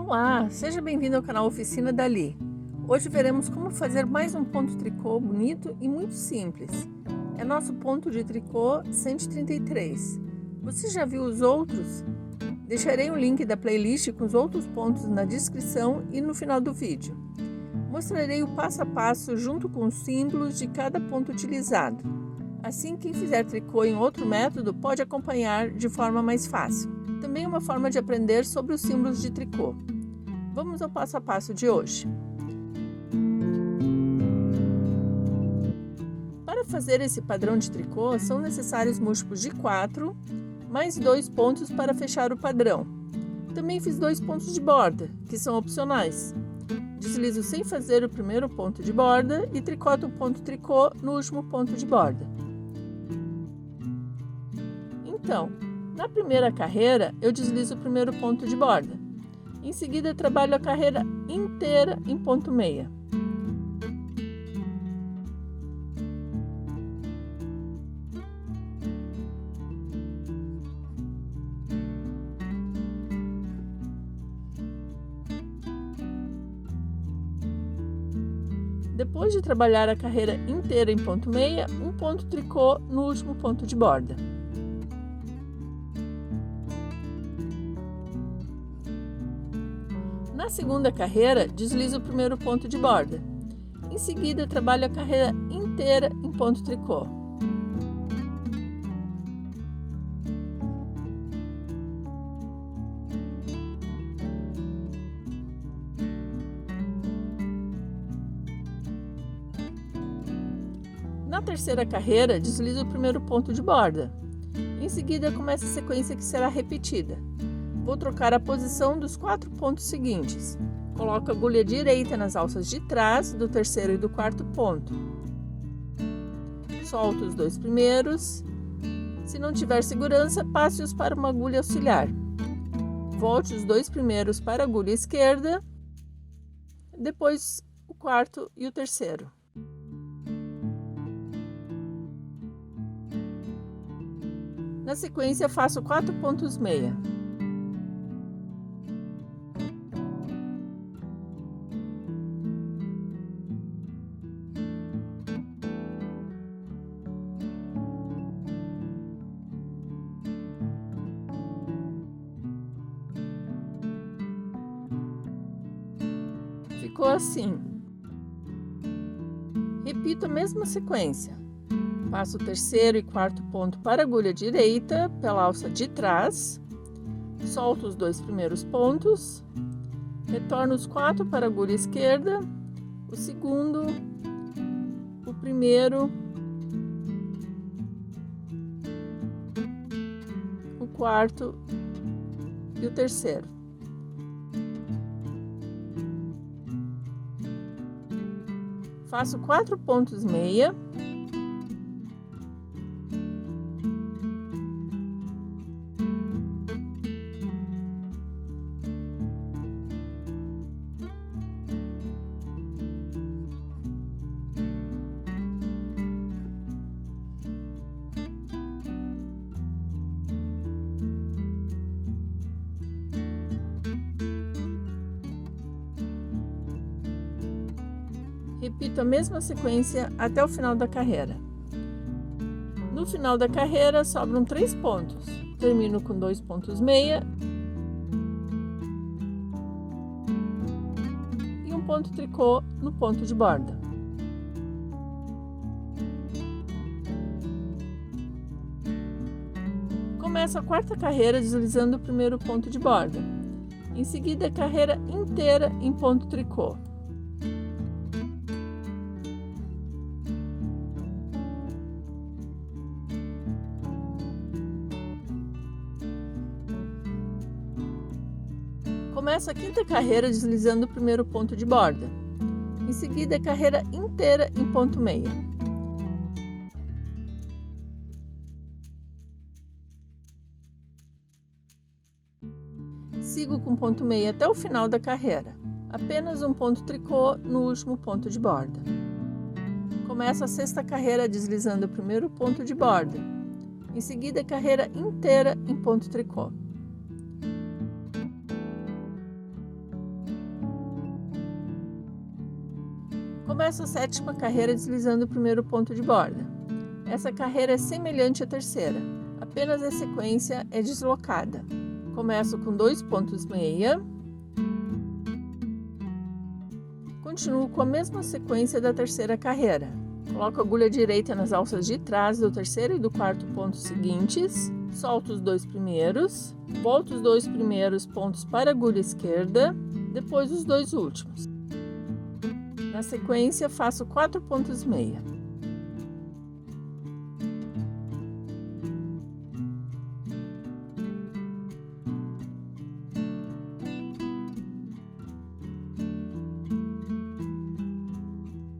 Olá, seja bem-vindo ao canal Oficina Dali. Hoje veremos como fazer mais um ponto tricô bonito e muito simples. É nosso ponto de tricô 133. Você já viu os outros? Deixarei o link da playlist com os outros pontos na descrição e no final do vídeo. Mostrarei o passo a passo junto com os símbolos de cada ponto utilizado. Assim, quem fizer tricô em outro método pode acompanhar de forma mais fácil. Também é uma forma de aprender sobre os símbolos de tricô. Vamos ao passo a passo de hoje. Para fazer esse padrão de tricô, são necessários múltiplos de 4, mais 2 pontos para fechar o padrão. Também fiz 2 pontos de borda, que são opcionais. Deslizo sem fazer o primeiro ponto de borda e tricoto o ponto tricô no último ponto de borda. Então, na primeira carreira, eu deslizo o primeiro ponto de borda. Em seguida, trabalho a carreira inteira em ponto meia. Depois de trabalhar a carreira inteira em ponto meia, um ponto tricô no último ponto de borda. Na segunda carreira, deslizo o primeiro ponto de borda. Em seguida, trabalho a carreira inteira em ponto tricô. Na terceira carreira, deslizo o primeiro ponto de borda. Em seguida, começa a sequência que será repetida. Vou trocar a posição dos 4 pontos seguintes. Coloco a agulha direita nas alças de trás do terceiro e do quarto ponto. Solto os 2 primeiros. Se não tiver segurança, passe-os para uma agulha auxiliar. Volte os 2 primeiros para a agulha esquerda, depois o quarto e o terceiro. Na sequência, faço 4 pontos meia. Ficou assim. Repito a mesma sequência. Passo o terceiro e quarto ponto para a agulha direita, pela alça de trás. Solto os 2 primeiros pontos. Retorno os 4 para a agulha esquerda. O segundo, o primeiro, o quarto e o terceiro. Faço 4 pontos meia. Repito a mesma sequência até o final da carreira. No final da carreira, sobram 3 pontos. Termino com 2 pontos meia e um ponto tricô no ponto de borda. Começo a quarta carreira deslizando o primeiro ponto de borda. Em seguida, a carreira inteira em ponto tricô. Começo a quinta carreira deslizando o primeiro ponto de borda. Em seguida, a carreira inteira em ponto meia. Sigo com ponto meia até o final da carreira. Apenas um ponto tricô no último ponto de borda. Começo a sexta carreira deslizando o primeiro ponto de borda. Em seguida, a carreira inteira em ponto tricô. Começo a 7ª carreira deslizando o primeiro ponto de borda. Essa carreira é semelhante à terceira, apenas a sequência é deslocada. Começo com 2 pontos meia. Continuo com a mesma sequência da terceira carreira. Coloco a agulha direita nas alças de trás do terceiro e do quarto ponto seguintes. Solto os 2 primeiros. Volto os 2 primeiros pontos para a agulha esquerda. Depois os 2 últimos. Na sequência, faço 4 pontos meia.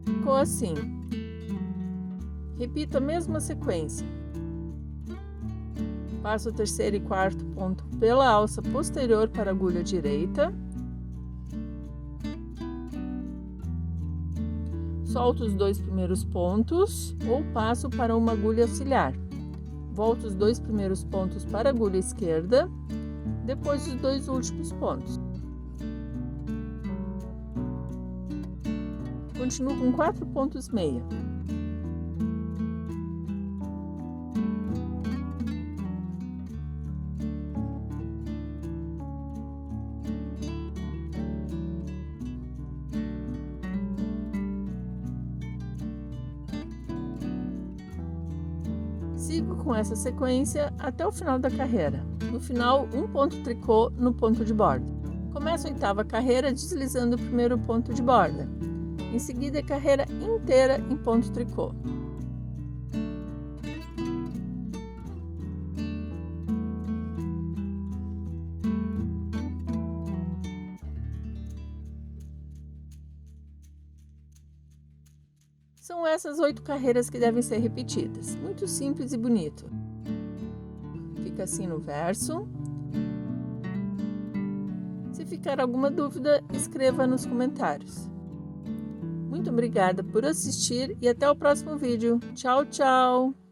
Ficou assim. Repito a mesma sequência. Passo o terceiro e quarto ponto pela alça posterior para a agulha direita. Solto os 2 primeiros pontos ou passo para uma agulha auxiliar. Volto os 2 primeiros pontos para a agulha esquerda, depois os 2 últimos pontos. Continuo com 4 pontos meia. Sigo com essa sequência até o final da carreira. No final, um ponto tricô no ponto de borda. Começo a 8ª carreira deslizando o primeiro ponto de borda. Em seguida, a carreira inteira em ponto tricô. São essas 8 carreiras que devem ser repetidas. Muito simples e bonito. Fica assim no verso. Se ficar alguma dúvida, escreva nos comentários. Muito obrigada por assistir e até o próximo vídeo. Tchau, tchau!